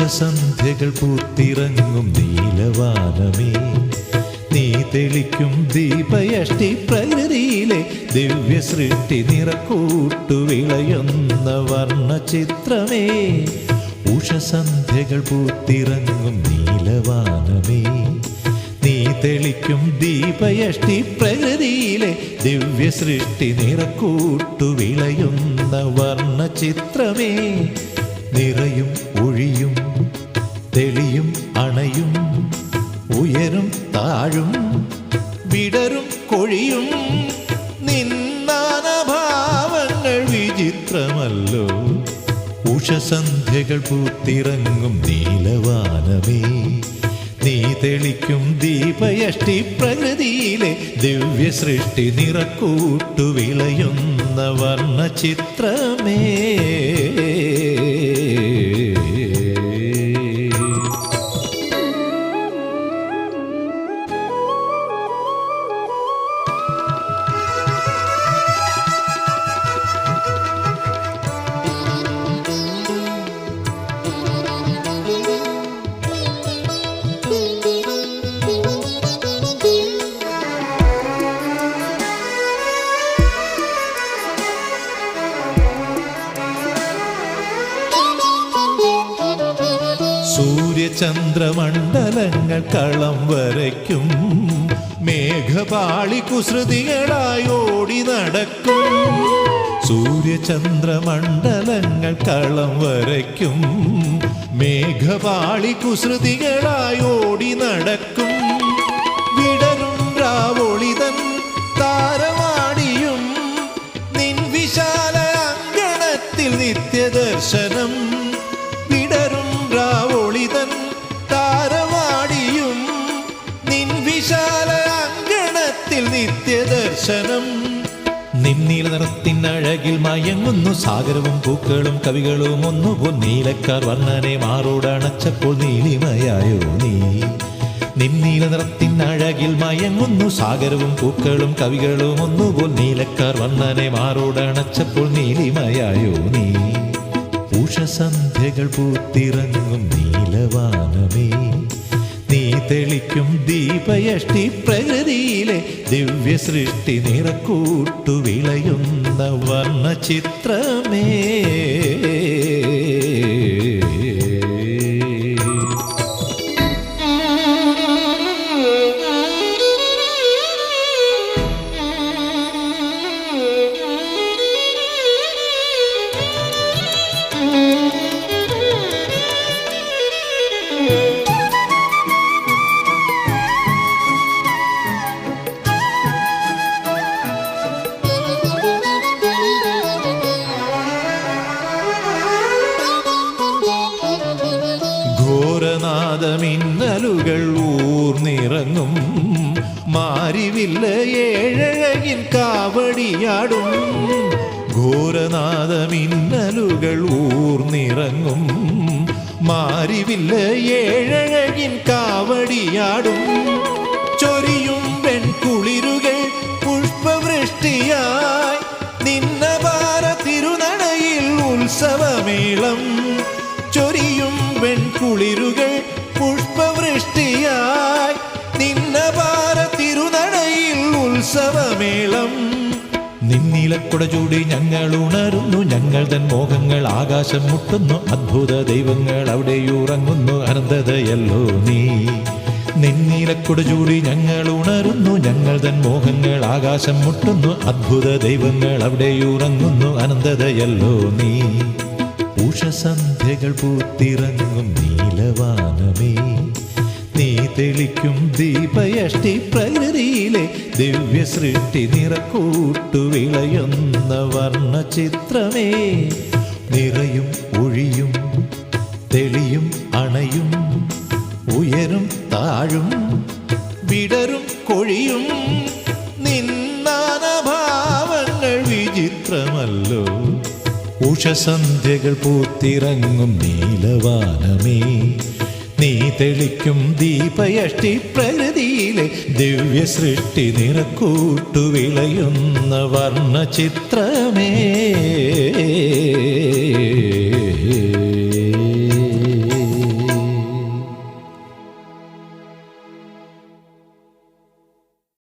ഉഷസന്ധ്യകൾ പൂത്തിറങ്ങും നീലവാനമേ, നീ തെളിക്കും ദീപയഷ്ടി പ്രകൃതിയിലെ ദിവ്യ സൃഷ്ടി നിറക്കൂട്ടു വിളയുന്ന വർണ്ണചിത്രമേ. ഉഷസന്ധ്യകൾ പൂത്തിറങ്ങും നീലവാനമേ, നീ തെളിക്കും ദീപയഷ്ടി പ്രകൃതിയിലെ ദിവ്യ സൃഷ്ടി നിറക്കൂട്ടു വിളയുന്ന വർണ്ണചിത്രമേ. നിറയും ഒഴിയും തെളിയും അണയും ഉയരും താഴും വിടരും കൊഴിയും നിന്നാനഭാവങ്ങൾ വിചിത്രമല്ലോ. ഉഷസന്ധ്യകൾ പൂത്തിറങ്ങും നീലവാനമേ, നീ തെളിക്കും ദീപയഷ്ടി പ്രകൃതിയിലെ ദിവ്യ സൃഷ്ടി നിറക്കൂട്ടു വിളയുന്ന വർണ്ണചിത്രമേ. സൂര്യചന്ദ്രമണ്ഡലങ്ങൾ കളം വരയ്ക്കും, മേഘപാളി കുസൃതികളായി ഓടി നടക്കും. സൂര്യചന്ദ്രമണ്ഡലങ്ങൾ കളം വരയ്ക്കും, മേഘപാളി കുസൃതികളായി ഓടി നടക്കും. വിടരും രാവൊളിതൻ താരവാടിയും നിൻ വിശാല അങ്കണത്തിൽ നിത്യദർശനം. വിടരും രാവൊളിതൻ താരവാടിയും നിൻ വിശാല അങ്കണത്തിൽ നിത്യദർശനം. നിന്നീല നിറത്തിനഴകിൽ മയങ്ങുന്നു സാഗരവും പൂക്കളും കവികളും ഒന്നുപോൽ. നീലക്കാർ വർണ്ണനെ മാറോടണച്ചപ്പോൾ നീലിമയായോ നീ. നിന്നീല നിറത്തിനഴകിൽ മയങ്ങുന്നു സാഗരവും പൂക്കളും കവികളും ഒന്നുപോൽ. നീലക്കാർ വർണ്ണനെ മാറോടണച്ചപ്പോൾ നീലിമയായോ നീ. ഉഷസന്ധ്യകൾ പൂത്തിറങ്ങും നീലവാനമേ, നീ തെളിക്കും ദീപയഷ്ടി പ്രകൃതിയിലെ ദിവ്യ സൃഷ്ടി നിറക്കൂട്ടു വിളയുന്ന വർണ്ണചിത്രമേ. ഘോരനാദമിന്നലുകൾ ഊർന്നിറങ്ങും, മാരിവില്ല ഏഴഴകിൻ കാവടിയാടും. ഘോരനാദമിന്നലുകൾ ഊർന്നിറങ്ങും, മാരിവില്ല ഏഴഴകിൻ കാവടിയാടും. ചൊരിയും വെൺകുളിരുകൾ പുഷ്പവൃഷ്ടിയായി നിന്നപാര തിരുനടയിൽ ഉത്സവമേളം. ചൊരിയും വെൺകുളിരുകൾ പുഷ്പവൃഷ്ടിയായി നിന്നപാര തിരുനടയിൽ ഉത്സവമേളം. നിന്നീലക്കുട ചൂടി ഞങ്ങൾ ഉണരുന്നു, ഞങ്ങൾ തൻ മോഹങ്ങൾ ആകാശം മുട്ടുന്നു. അദ്ഭുത ദൈവങ്ങൾ അവിടെയുറങ്ങുന്നു, അനന്തതയല്ലോ നീ. നിന്നീലക്കുട ചൂടി ഞങ്ങൾ ഉണരുന്നു, ഞങ്ങൾ തൻ മോഹങ്ങൾ ആകാശം മുട്ടുന്നു. അദ്ഭുത ദൈവങ്ങൾ അവിടെയുറങ്ങുന്നു, അനന്തതയല്ലോ നീ. ഉഷസന്ധ്യകൾ പൂത്തിറങ്ങും നീലവാനമേ, നീ തെളിക്കും ദീപയഷ്ടി പ്രകൃതിയിലെ ദിവ്യ സൃഷ്ടി നിറക്കൂട്ടു വിളയുന്ന വർണ്ണചിത്രമേ. നിറയും ഒഴിയും തെളിയും അണയും ഉയരും താഴും വിടരും കൊഴിയും നിന്നാനഭാവങ്ങൾ വിചിത്രമല്ലോ. ഉഷസന്ധ്യകൾ പൂത്തിറങ്ങും നീലവാനമേ, നീ തെളിക്കും ദീപയഷ്ടി പ്രകൃതിയിലെ ദിവ്യ സൃഷ്ടി നിറക്കൂട്ടു വിളയുന്ന വർണ്ണചിത്രമേ.